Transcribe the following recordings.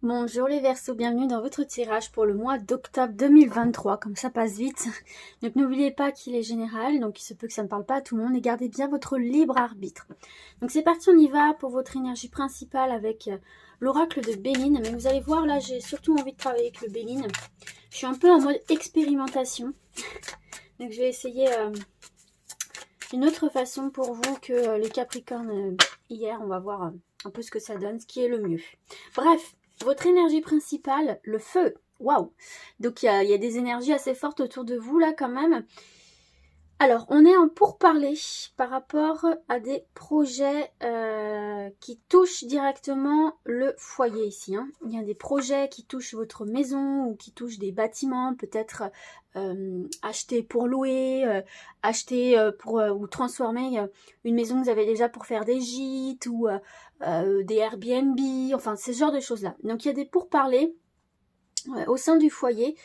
Bonjour les Verseaux, bienvenue dans votre tirage pour le mois d'octobre 2023, comme ça passe vite. Donc n'oubliez pas qu'il est général, donc il se peut que ça ne parle pas à tout le monde et gardez bien votre libre arbitre. Donc c'est parti, on y va pour votre énergie principale avec l'oracle de Béline. Mais vous allez voir, là j'ai surtout envie de travailler avec le Béline. Je suis un peu en mode expérimentation, donc je vais essayer une autre façon pour vous que les Capricornes hier. On va voir un peu ce que ça donne, ce qui est le mieux. Bref. Votre énergie principale, le feu, waouh. Donc il y a des énergies assez fortes autour de vous là quand même. Alors on est en pourparlers par rapport à des projets qui touchent directement le foyer ici. Il y a des projets qui touchent votre maison ou qui touchent des bâtiments, peut-être acheter pour louer, acheter pour ou transformer une maison que vous avez déjà pour faire des gîtes ou des Airbnb, enfin ce genre de choses là. Donc il y a des pourparlers au sein du foyer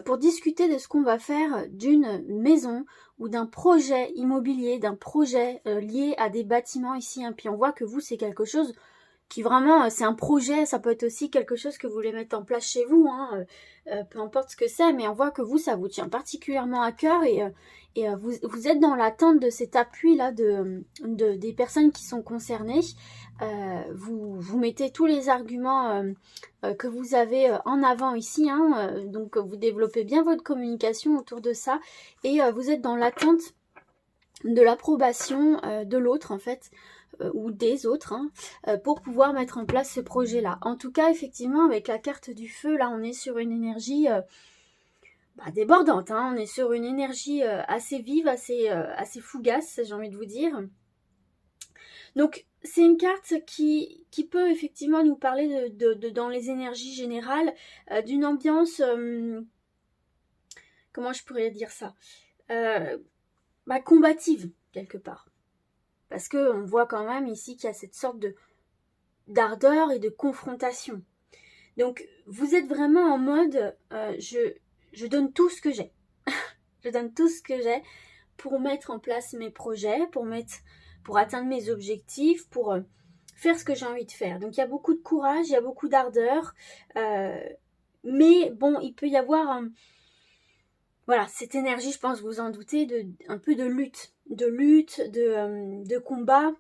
pour discuter de ce qu'on va faire d'une maison ou d'un projet immobilier, d'un projet lié à des bâtiments ici. Puis on voit que vous, c'est quelque chose qui vraiment, c'est un projet, ça peut être aussi quelque chose que vous voulez mettre en place chez vous, peu importe ce que c'est, mais on voit que vous, ça vous tient particulièrement à cœur et vous êtes dans l'attente de cet appui-là des personnes qui sont concernées. Vous mettez tous les arguments que vous avez en avant ici, donc vous développez bien votre communication autour de ça et vous êtes dans l'attente de l'approbation de l'autre en fait, ou des autres, pour pouvoir mettre en place ce projet-là. En tout cas, effectivement, avec la carte du feu, là, on est sur une énergie débordante. On est sur une énergie assez vive, assez fougace, j'ai envie de vous dire. Donc, c'est une carte qui peut effectivement nous parler dans les énergies générales, d'une ambiance, comment je pourrais dire ça, combative, quelque part. Parce qu'on voit quand même ici qu'il y a cette sorte d'ardeur et de confrontation. Donc, vous êtes vraiment en mode, je donne tout ce que j'ai. Je donne tout ce que j'ai pour mettre en place mes projets, pour atteindre mes objectifs, pour faire ce que j'ai envie de faire. Donc, il y a beaucoup de courage, il y a beaucoup d'ardeur. Mais bon, il peut y avoir voilà, cette énergie, je pense, vous en doutez, un peu de lutte, de combat.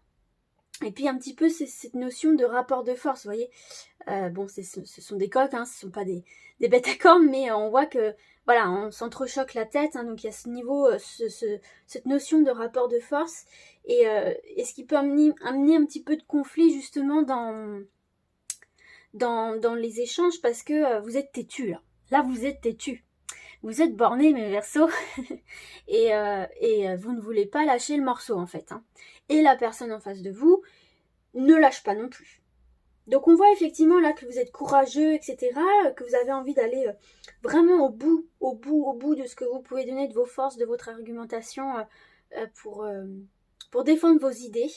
Et puis un petit peu cette notion de rapport de force, vous voyez. Ce sont des coqs, ce ne sont pas des bêtes à cornes, mais on voit que, voilà, on s'entrechoque la tête, donc il y a ce niveau, cette notion de rapport de force, et ce qui peut amener un petit peu de conflit, justement, dans les échanges, parce que vous êtes têtus, là. Là, vous êtes têtus. Vous êtes bornés, mes Verseaux, et vous ne voulez pas lâcher le morceau, en fait. Et la personne en face de vous ne lâche pas non plus. Donc on voit effectivement là que vous êtes courageux, etc., que vous avez envie d'aller vraiment au bout de ce que vous pouvez donner, de vos forces, de votre argumentation pour défendre vos idées.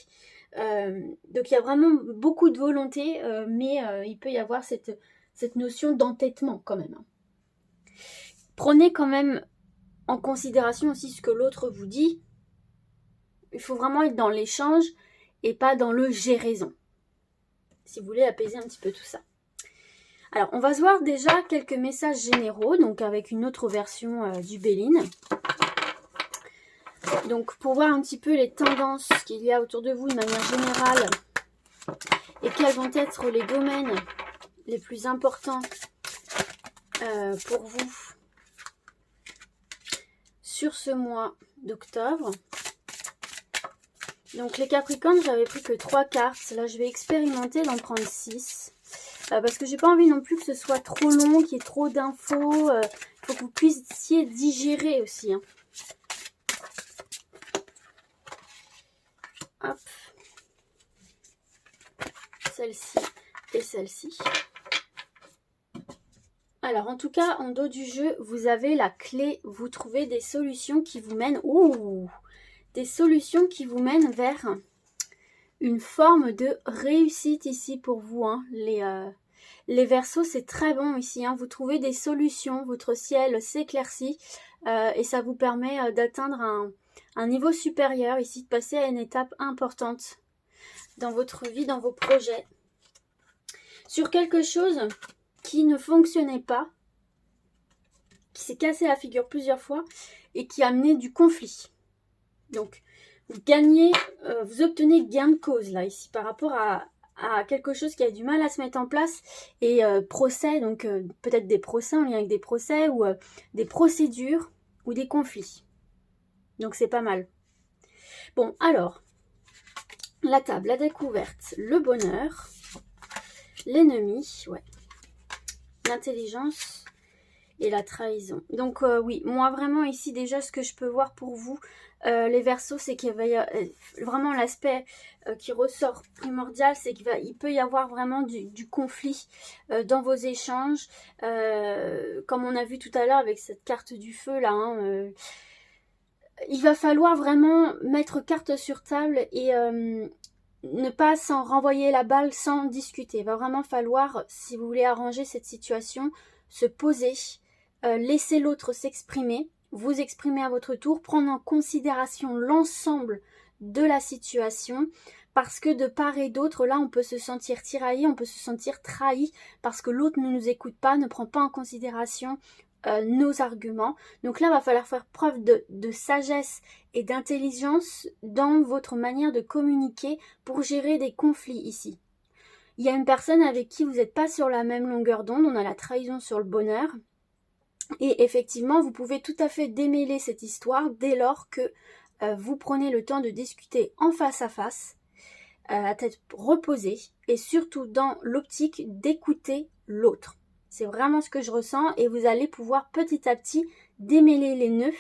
Donc il y a vraiment beaucoup de volonté, mais il peut y avoir cette notion d'entêtement quand même. Prenez quand même en considération aussi ce que l'autre vous dit. Il faut vraiment être dans l'échange et pas dans le j'ai raison, si vous voulez apaiser un petit peu tout ça. Alors, on va se voir déjà quelques messages généraux, donc avec une autre version du Béline. Donc, pour voir un petit peu les tendances qu'il y a autour de vous de manière générale et quels vont être les domaines les plus importants pour vous sur ce mois d'octobre. Donc les Capricornes, j'avais pris que 3 cartes. Là, je vais expérimenter d'en prendre 6. Parce que j'ai pas envie non plus que ce soit trop long, qu'il y ait trop d'infos. Il faut que vous puissiez digérer aussi. Hop. Celle-ci et celle-ci. Alors, en tout cas, en dos du jeu, vous avez la clé. Vous trouvez des solutions qui vous mènent... Ouh, des solutions qui vous mènent vers une forme de réussite ici pour vous. Les Verseaux, c'est très bon ici. Vous trouvez des solutions, votre ciel s'éclaircit et ça vous permet d'atteindre un niveau supérieur ici, de passer à une étape importante dans votre vie, dans vos projets. Sur quelque chose qui ne fonctionnait pas, qui s'est cassé la figure plusieurs fois et qui a amené du conflit. Donc, vous obtenez gain de cause là, ici, par rapport à quelque chose qui a du mal à se mettre en place et procès, donc peut-être des procès en lien avec des procès ou des procédures ou des conflits. Donc c'est pas mal. Bon, alors, la table, la découverte, le bonheur, l'ennemi, ouais, l'intelligence et la trahison. Donc oui, moi vraiment ici déjà ce que je peux voir pour vous, les Verseaux, c'est qu'il va y avoir vraiment l'aspect qui ressort primordial, c'est qu'il peut y avoir vraiment du conflit dans vos échanges, comme on a vu tout à l'heure avec cette carte du feu là, hein, il va falloir vraiment mettre carte sur table et ne pas s'en renvoyer la balle sans discuter. Il va vraiment falloir, si vous voulez arranger cette situation, se poser, laisser l'autre s'exprimer, vous exprimer à votre tour, prendre en considération l'ensemble de la situation, parce que de part et d'autre, là, on peut se sentir tiraillé, on peut se sentir trahi, parce que l'autre ne nous écoute pas, ne prend pas en considération nos arguments. Donc là, il va falloir faire preuve de sagesse et d'intelligence dans votre manière de communiquer pour gérer des conflits ici. Il y a une personne avec qui vous n'êtes pas sur la même longueur d'onde, on a la trahison sur le bonheur. Et effectivement, vous pouvez tout à fait démêler cette histoire dès lors que vous prenez le temps de discuter en face à face, à tête reposée, et surtout dans l'optique d'écouter l'autre. C'est vraiment ce que je ressens et vous allez pouvoir petit à petit démêler les nœuds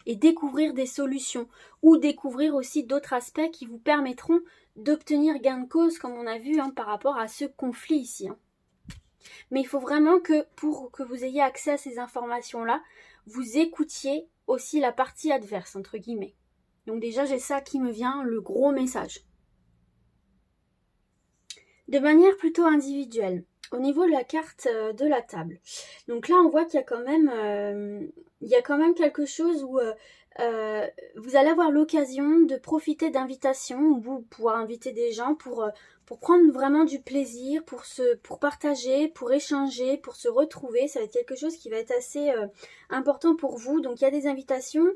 et découvrir des solutions ou découvrir aussi d'autres aspects qui vous permettront d'obtenir gain de cause comme on a vu hein, par rapport à ce conflit ici. Hein. Mais il faut vraiment que pour que vous ayez accès à ces informations-là, vous écoutiez aussi la partie adverse, entre guillemets. Donc déjà, j'ai ça qui me vient, le gros message. De manière plutôt individuelle, au niveau de la carte de la table. Donc là, on voit qu'il y a quand même, quelque chose où vous allez avoir l'occasion de profiter d'invitations, où vous pouvoir inviter des gens pour prendre vraiment du plaisir, pour partager, pour échanger, pour se retrouver. Ça va être quelque chose qui va être assez important pour vous. Donc il y a des invitations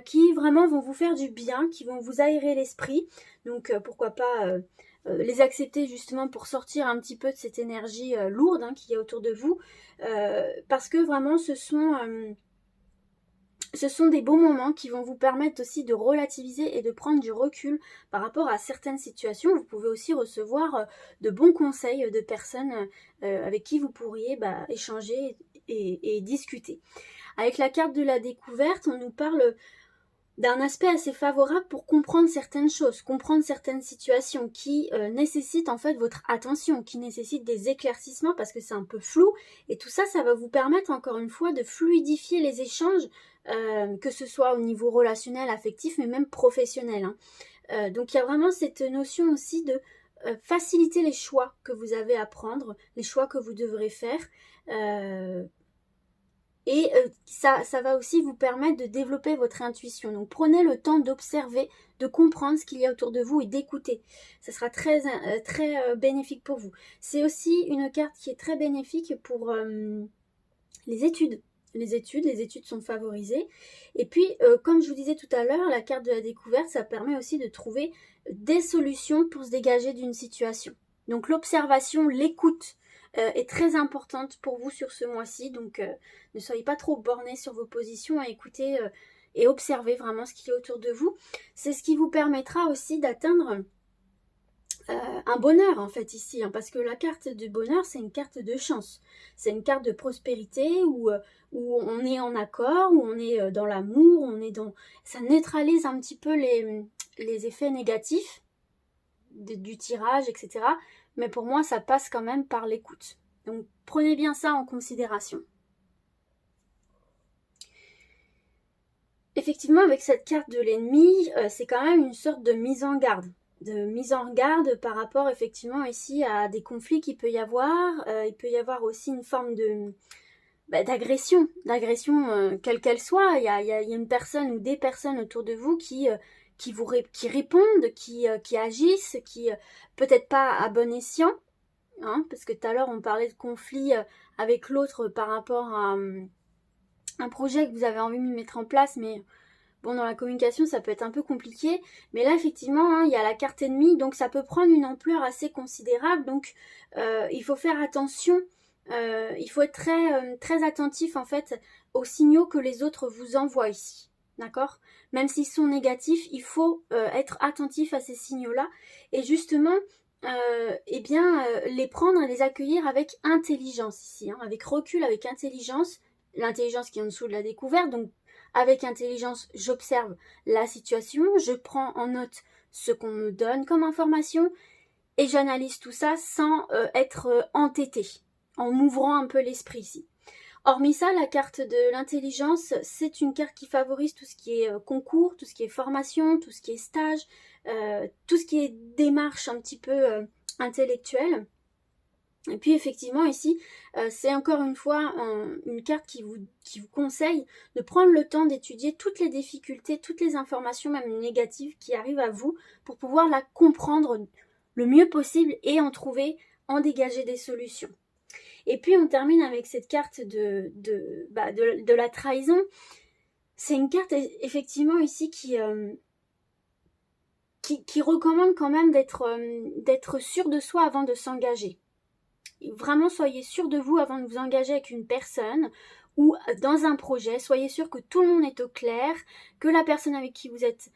qui vraiment vont vous faire du bien, qui vont vous aérer l'esprit. Donc pourquoi pas les accepter justement pour sortir un petit peu de cette énergie lourde hein, qu'il y a autour de vous. Parce que vraiment ce sont des beaux moments qui vont vous permettre aussi de relativiser et de prendre du recul par rapport à certaines situations. Vous pouvez aussi recevoir de bons conseils de personnes avec qui vous pourriez échanger et discuter. Avec la carte de la découverte, on nous parle d'un aspect assez favorable pour comprendre certaines choses, comprendre certaines situations qui nécessitent en fait votre attention, qui nécessitent des éclaircissements parce que c'est un peu flou et tout ça, ça va vous permettre encore une fois de fluidifier les échanges, que ce soit au niveau relationnel, affectif, mais même professionnel. Hein. Donc il y a vraiment cette notion aussi de faciliter les choix que vous avez à prendre, les choix que vous devrez faire. Et ça va aussi vous permettre de développer votre intuition. Donc prenez le temps d'observer, de comprendre ce qu'il y a autour de vous et d'écouter. Ça sera très bénéfique pour vous. C'est aussi une carte qui est très bénéfique pour les études. Les études sont favorisées. Et puis, comme je vous disais tout à l'heure, la carte de la découverte, ça permet aussi de trouver des solutions pour se dégager d'une situation. Donc l'observation, l'écoute, est très importante pour vous sur ce mois-ci, donc ne soyez pas trop bornés sur vos positions à écouter et observer vraiment ce qu'il y a autour de vous. C'est ce qui vous permettra aussi d'atteindre un bonheur en fait ici, hein, parce que la carte du bonheur c'est une carte de chance, c'est une carte de prospérité où on est en accord, où on est dans l'amour, ça neutralise un petit peu les effets négatifs du tirage, etc. Mais pour moi, ça passe quand même par l'écoute. Donc, prenez bien ça en considération. Effectivement, avec cette carte de l'ennemi, c'est quand même une sorte de mise en garde. De mise en garde par rapport, effectivement, ici à des conflits qu'il peut y avoir. Il peut y avoir aussi une forme d'agression. D'agression, quelle qu'elle soit. Il y a une personne ou des personnes autour de vous qui répondent, qui agissent, qui peut-être pas à bon escient, hein, parce que tout à l'heure on parlait de conflit avec l'autre par rapport à un projet que vous avez envie de mettre en place, mais bon, dans la communication ça peut être un peu compliqué, mais là effectivement hein, il y a la carte ennemie, donc ça peut prendre une ampleur assez considérable, donc il faut faire attention, il faut être très attentif en fait aux signaux que les autres vous envoient ici. D'accord? Même s'ils sont négatifs, il faut être attentif à ces signaux-là et justement les prendre et les accueillir avec intelligence ici, hein, avec recul, avec intelligence, l'intelligence qui est en dessous de la découverte, donc avec intelligence, j'observe la situation, je prends en note ce qu'on me donne comme information et j'analyse tout ça sans être entêtée, en m'ouvrant un peu l'esprit ici. Hormis ça, la carte de l'intelligence, c'est une carte qui favorise tout ce qui est concours, tout ce qui est formation, tout ce qui est stage, tout ce qui est démarche un petit peu intellectuelle. Et puis effectivement ici, c'est encore une fois une carte qui vous conseille de prendre le temps d'étudier toutes les difficultés, toutes les informations, même négatives, qui arrivent à vous pour pouvoir la comprendre le mieux possible et en dégager des solutions. Et puis on termine avec cette carte de la trahison. C'est une carte effectivement ici qui recommande quand même d'être sûr de soi avant de s'engager. Vraiment, soyez sûr de vous avant de vous engager avec une personne ou dans un projet. Soyez sûr que tout le monde est au clair, que la personne avec qui vous êtes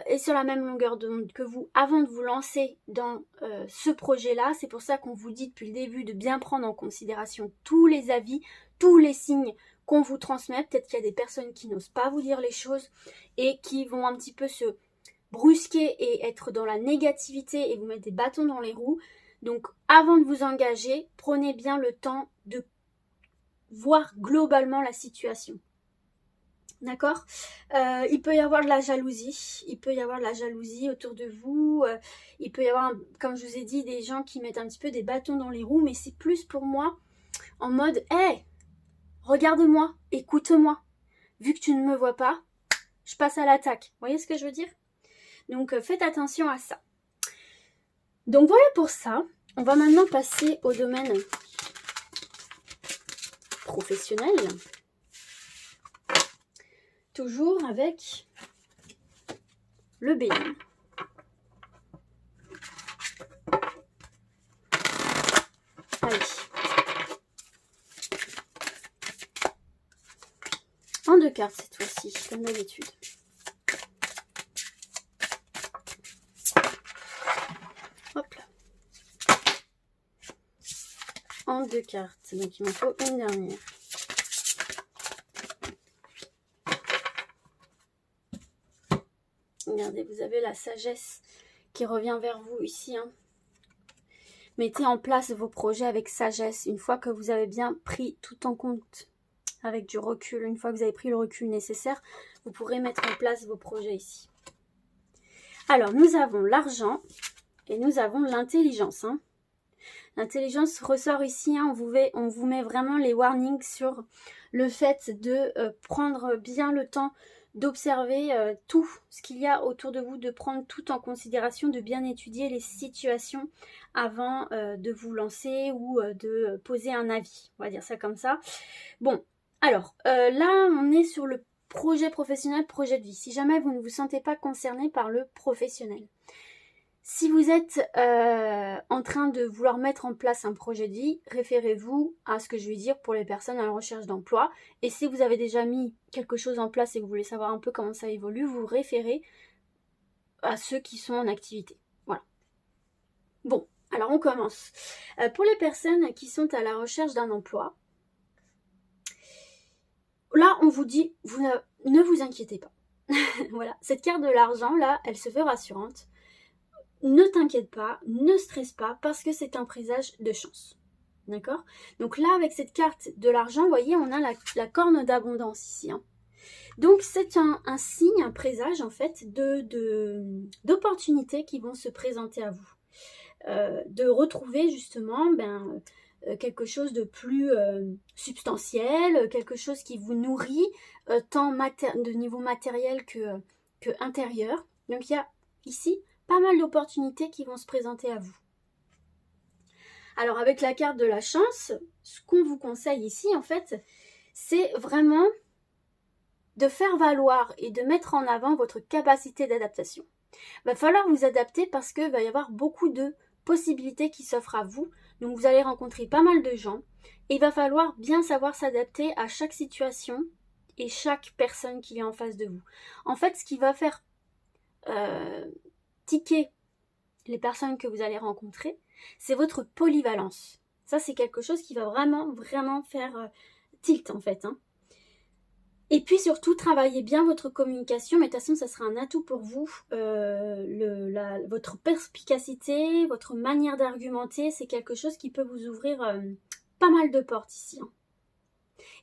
est sur la même longueur d'onde que vous avant de vous lancer dans ce projet-là. C'est pour ça qu'on vous dit depuis le début de bien prendre en considération tous les avis, tous les signes qu'on vous transmet. Peut-être qu'il y a des personnes qui n'osent pas vous dire les choses et qui vont un petit peu se brusquer et être dans la négativité et vous mettre des bâtons dans les roues. Donc avant de vous engager, prenez bien le temps de voir globalement la situation. D'accord? Il peut y avoir de la jalousie. Il peut y avoir de la jalousie autour de vous. Il peut y avoir, comme je vous ai dit, des gens qui mettent un petit peu des bâtons dans les roues. Mais c'est plus pour moi en mode « Hey, regarde-moi, écoute-moi. Vu que tu ne me vois pas, je passe à l'attaque. » Vous voyez ce que je veux dire? Donc faites attention à ça. Donc voilà pour ça. On va maintenant passer au domaine professionnel. Toujours avec le bélier. Allez. En 2 cartes cette fois-ci, comme d'habitude. Hop là. En 2 cartes, donc il m'en faut une dernière. Regardez, vous avez la sagesse qui revient vers vous ici. Hein. Mettez en place vos projets avec sagesse. Une fois que vous avez bien pris tout en compte, avec du recul, une fois que vous avez pris le recul nécessaire, vous pourrez mettre en place vos projets ici. Alors, nous avons l'argent et nous avons l'intelligence. Hein. L'intelligence ressort ici. Hein, on vous met vraiment les warnings sur le fait de prendre bien le temps d'observer tout ce qu'il y a autour de vous, de prendre tout en considération, de bien étudier les situations avant de vous lancer ou de poser un avis. On va dire ça comme ça. Bon, alors là, on est sur le projet professionnel, projet de vie. Si jamais vous ne vous sentez pas concerné par le professionnel. Si vous êtes en train de vouloir mettre en place un projet de vie, référez-vous à ce que je vais dire pour les personnes à la recherche d'emploi. Et si vous avez déjà mis quelque chose en place et que vous voulez savoir un peu comment ça évolue, vous référez à ceux qui sont en activité. Voilà. Bon, alors on commence. Pour les personnes qui sont à la recherche d'un emploi, là on vous dit, ne vous inquiétez pas. Voilà, cette carte de l'argent là, elle se veut rassurante. Ne t'inquiète pas, ne stresse pas, parce que c'est un présage de chance. D'accord? Donc là, avec cette carte de l'argent, vous voyez, on a la corne d'abondance ici. Hein. Donc c'est un signe, un présage en fait d'opportunités qui vont se présenter à vous. De retrouver justement quelque chose de plus substantiel, quelque chose qui vous nourrit tant de niveau matériel que intérieur. Donc il y a ici pas mal d'opportunités qui vont se présenter à vous. Alors avec la carte de la chance, ce qu'on vous conseille ici en fait, c'est vraiment de faire valoir et de mettre en avant votre capacité d'adaptation. Il va falloir vous adapter parce qu'il va y avoir beaucoup de possibilités qui s'offrent à vous. Donc vous allez rencontrer pas mal de gens et il va falloir bien savoir s'adapter à chaque situation et chaque personne qui est en face de vous. En fait, ce qui va faire tiquer les personnes que vous allez rencontrer, c'est votre polyvalence. Ça, c'est quelque chose qui va vraiment faire tilt en fait. Et puis surtout, travaillez bien votre communication, mais de toute façon, ça sera un atout pour vous. Votre perspicacité, votre manière d'argumenter, c'est quelque chose qui peut vous ouvrir pas mal de portes ici.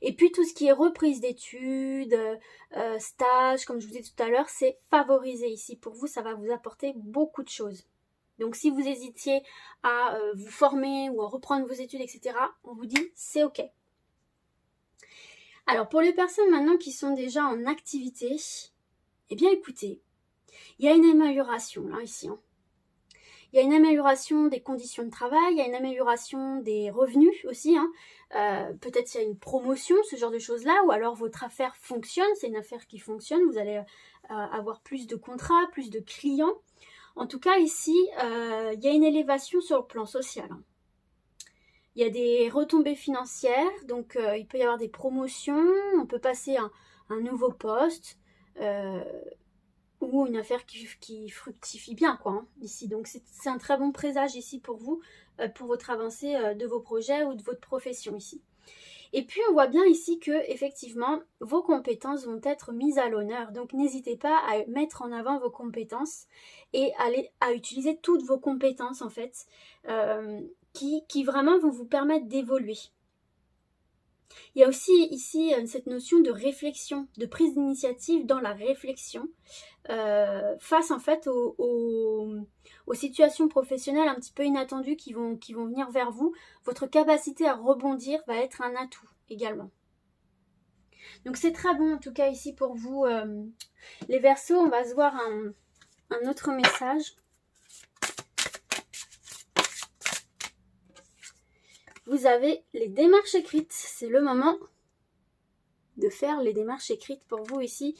Et puis tout ce qui est reprise d'études, stage, comme je vous disais tout à l'heure, c'est favorisé ici. Pour vous, ça va vous apporter beaucoup de choses. Donc si vous hésitiez à vous former ou à reprendre vos études, etc., on vous dit c'est ok. Alors pour les personnes maintenant qui sont déjà en activité, eh bien écoutez, il y a une amélioration là ici. Il y a une amélioration des conditions de travail, il y a une amélioration des revenus aussi. Peut-être il y a une promotion, ce genre de choses-là, ou alors votre affaire fonctionne, c'est une affaire qui fonctionne, vous allez avoir plus de contrats, plus de clients. En tout cas ici, il y a une élévation sur le plan social. Il y a des retombées financières, donc il peut y avoir des promotions, on peut passer un nouveau poste, ou une affaire qui fructifie bien, quoi, ici. Donc c'est un très bon présage ici pour vous, pour votre avancée de vos projets ou de votre profession ici. Et puis on voit bien ici que effectivement vos compétences vont être mises à l'honneur. Donc n'hésitez pas à mettre en avant vos compétences et à utiliser toutes vos compétences en fait, qui vraiment vont vous permettre d'évoluer. Il y a aussi ici cette notion de réflexion, de prise d'initiative dans la réflexion face en fait aux situations professionnelles un petit peu inattendues qui vont venir vers vous. Votre capacité à rebondir va être un atout également. Donc c'est très bon en tout cas ici pour vous les Verseaux. On va se voir un autre message. Vous avez les démarches écrites. C'est le moment de faire les démarches écrites pour vous ici.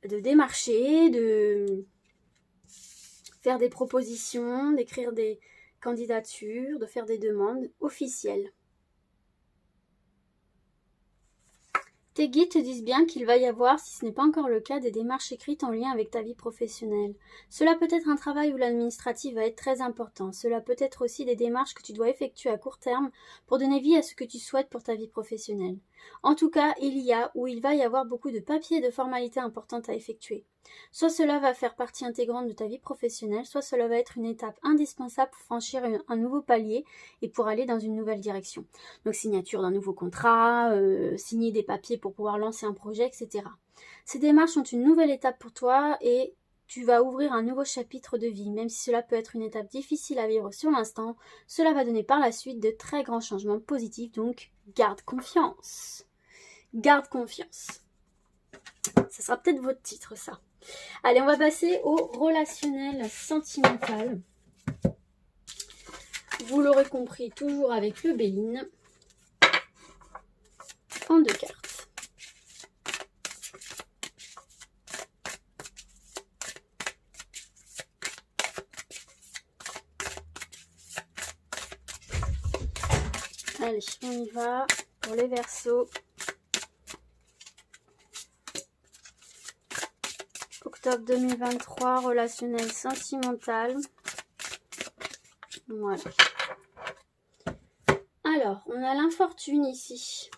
De démarcher, de faire des propositions, d'écrire des candidatures, de faire des demandes officielles. Tes guides te disent bien qu'il va y avoir, si ce n'est pas encore le cas, des démarches écrites en lien avec ta vie professionnelle. Cela peut être un travail où l'administratif va être très important. Cela peut être aussi des démarches que tu dois effectuer à court terme pour donner vie à ce que tu souhaites pour ta vie professionnelle. En tout cas, il va y avoir beaucoup de papiers et de formalités importantes à effectuer. Soit cela va faire partie intégrante de ta vie professionnelle, soit cela va être une étape indispensable pour franchir un nouveau palier et pour aller dans une nouvelle direction. Donc signature d'un nouveau contrat, signer des papiers pour pouvoir lancer un projet, etc. Ces démarches sont une nouvelle étape pour toi et tu vas ouvrir un nouveau chapitre de vie. Même si cela peut être une étape difficile à vivre sur l'instant, cela va donner par la suite de très grands changements positifs, donc garde confiance. Garde confiance. Ça sera peut-être votre titre, ça. Allez, on va passer au relationnel sentimental. Vous l'aurez compris, toujours avec le Béline. En 2 cartes. Allez, on y va pour les Verseaux. Octobre 2023, relationnel sentimental. Voilà. Alors, on a l'infortune ici.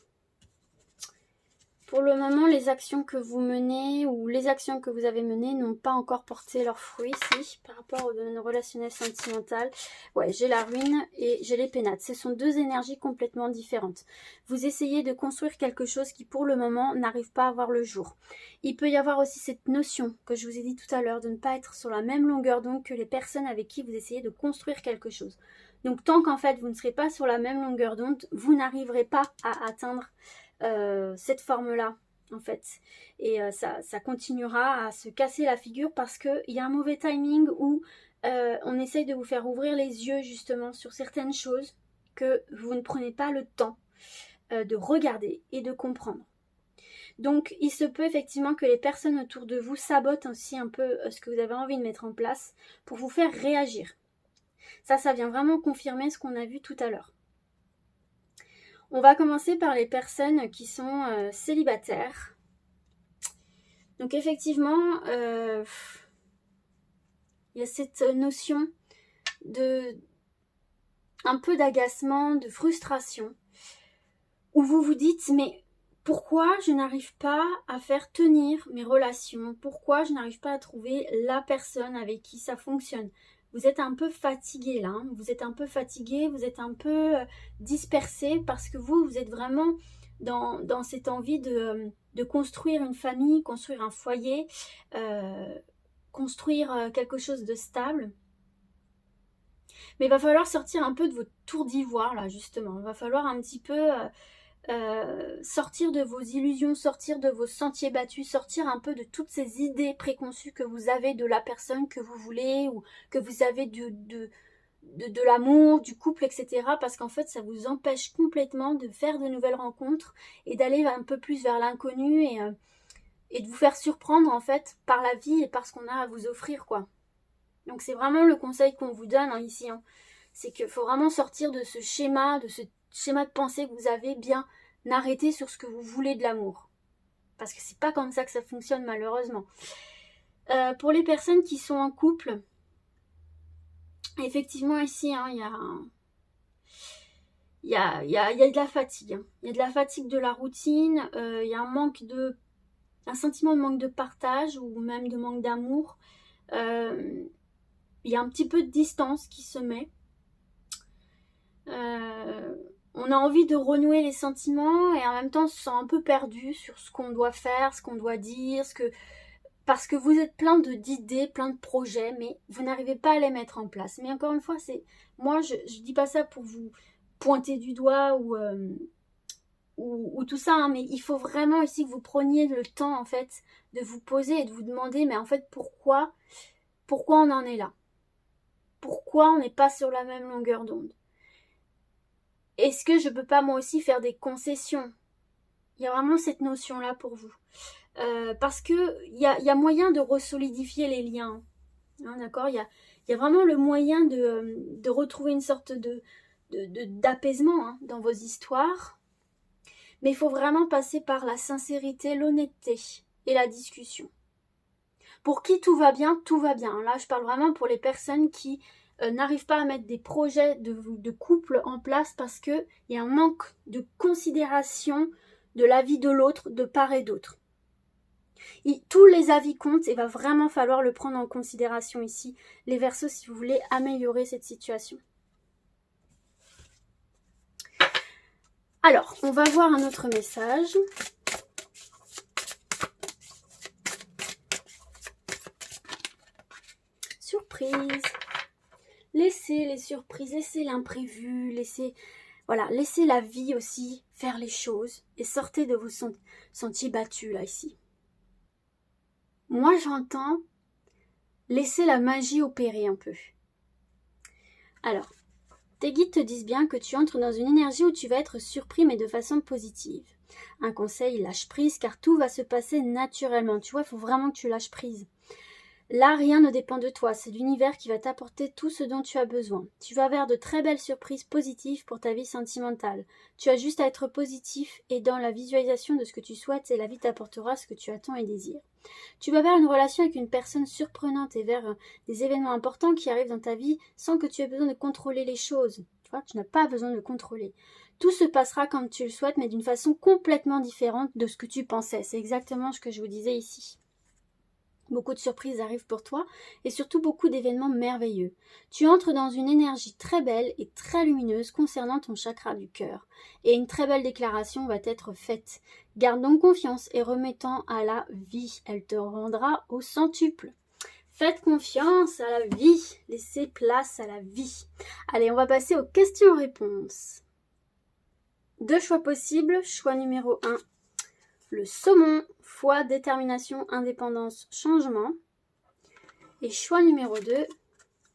Pour le moment, les actions que vous menez ou les actions que vous avez menées n'ont pas encore porté leurs fruits ici par rapport au domaine relationnel sentimental. Ouais, j'ai la ruine et j'ai les pénates. Ce sont deux énergies complètement différentes. Vous essayez de construire quelque chose qui pour le moment n'arrive pas à voir le jour. Il peut y avoir aussi cette notion que je vous ai dit tout à l'heure de ne pas être sur la même longueur d'onde que les personnes avec qui vous essayez de construire quelque chose. Donc tant qu'en fait vous ne serez pas sur la même longueur d'onde, vous n'arriverez pas à atteindre cette forme-là, en fait. Et ça continuera à se casser la figure parce qu'il y a un mauvais timing où on essaye de vous faire ouvrir les yeux justement sur certaines choses que vous ne prenez pas le temps de regarder et de comprendre. Donc il se peut effectivement que les personnes autour de vous sabotent aussi un peu ce que vous avez envie de mettre en place pour vous faire réagir. Ça vient vraiment confirmer ce qu'on a vu tout à l'heure. On va commencer par les personnes qui sont célibataires. Donc effectivement, il y a cette notion de un peu d'agacement, de frustration, où vous vous dites mais pourquoi je n'arrive pas à faire tenir mes relations? Pourquoi je n'arrive pas à trouver la personne avec qui ça fonctionne? Vous êtes un peu fatigué là, hein, vous êtes un peu fatigué, vous êtes un peu dispersé parce que vous êtes vraiment dans cette envie de construire une famille, construire un foyer, construire quelque chose de stable. Mais il va falloir sortir un peu de votre tour d'ivoire là justement, il va falloir un petit peu sortir de vos illusions, sortir de vos sentiers battus, sortir un peu de toutes ces idées préconçues que vous avez de la personne que vous voulez ou que vous avez de l'amour, du couple, etc. Parce qu'en fait, ça vous empêche complètement de faire de nouvelles rencontres et d'aller un peu plus vers l'inconnu et de vous faire surprendre en fait par la vie et par ce qu'on a à vous offrir, quoi. Donc c'est vraiment le conseil qu'on vous donne hein, ici. Hein. C'est qu'il faut vraiment sortir de ce schéma de pensée que vous avez, bien arrêter sur ce que vous voulez de l'amour. Parce que c'est pas comme ça que ça fonctionne malheureusement. Pour les personnes qui sont en couple, effectivement ici, hein, il y a de la fatigue. Hein. Il y a de la fatigue de la routine, il y a un sentiment de manque de partage ou même de manque d'amour. Il y a un petit peu de distance qui se met. On a envie de renouer les sentiments et en même temps on se sent un peu perdu sur ce qu'on doit faire, ce qu'on doit dire, parce que vous êtes plein d'idées, plein de projets, mais vous n'arrivez pas à les mettre en place. Mais encore une fois, moi je dis pas ça pour vous pointer du doigt ou tout ça, hein, mais il faut vraiment ici que vous preniez le temps en fait de vous poser et de vous demander, mais en fait pourquoi on en est là? Pourquoi on n'est pas sur la même longueur d'onde? Est-ce que je peux pas moi aussi faire des concessions? Il y a vraiment cette notion-là pour vous. Parce que il y a moyen de resolidifier les liens. Hein, d'accord, il y a vraiment le moyen de retrouver une sorte d'apaisement hein, dans vos histoires. Mais il faut vraiment passer par la sincérité, l'honnêteté et la discussion. Pour qui tout va bien, tout va bien. Là, je parle vraiment pour les personnes qui n'arrivent pas à mettre des projets de couple en place parce qu'il y a un manque de considération de l'avis de l'autre de part et d'autre. Tous les avis comptent et va vraiment falloir le prendre en considération ici, les Verseaux, si vous voulez améliorer cette situation. Alors, on va voir un autre message. Surprise. Laissez les surprises, laissez l'imprévu, laissez la vie aussi faire les choses et sortez de vos sentiers battus là ici. Moi j'entends laisser la magie opérer un peu. Alors, tes guides te disent bien que tu entres dans une énergie où tu vas être surpris mais de façon positive. Un conseil, lâche prise car tout va se passer naturellement. Tu vois, il faut vraiment que tu lâches prise. Là, rien ne dépend de toi, c'est l'univers qui va t'apporter tout ce dont tu as besoin. Tu vas vers de très belles surprises positives pour ta vie sentimentale. Tu as juste à être positif et dans la visualisation de ce que tu souhaites et la vie t'apportera ce que tu attends et désires. Tu vas vers une relation avec une personne surprenante et vers des événements importants qui arrivent dans ta vie sans que tu aies besoin de contrôler les choses. Tu vois, tu n'as pas besoin de contrôler. Tout se passera comme tu le souhaites, mais d'une façon complètement différente de ce que tu pensais. C'est exactement ce que je vous disais ici. Beaucoup de surprises arrivent pour toi et surtout beaucoup d'événements merveilleux. Tu entres dans une énergie très belle et très lumineuse concernant ton chakra du cœur. Et une très belle déclaration va être faite. Garde donc confiance et remettant à la vie. Elle te rendra au centuple. Faites confiance à la vie. Laissez place à la vie. Allez, on va passer aux questions-réponses. 2 choix possibles. Choix numéro 1. Le saumon, foi, détermination, indépendance, changement. Et choix numéro 2,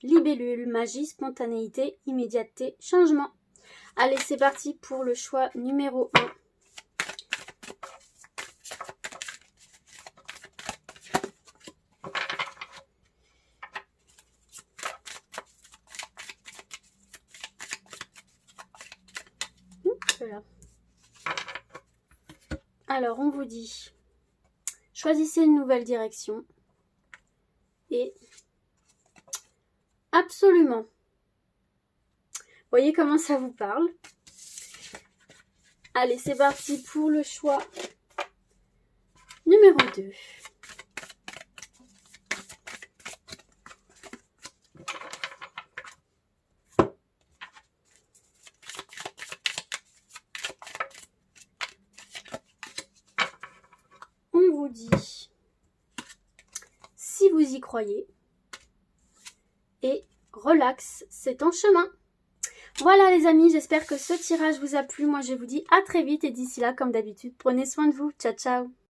libellule, magie, spontanéité, immédiateté, changement. Allez, c'est parti pour le choix numéro 1. Voilà. Alors, on vous dit, choisissez une nouvelle direction et absolument. Voyez comment ça vous parle. Allez, c'est parti pour le choix numéro 2. On vous dit, si vous y croyez, et relax, c'est en chemin. Voilà les amis, j'espère que ce tirage vous a plu. Moi je vous dis à très vite et d'ici là, comme d'habitude, prenez soin de vous. Ciao ciao.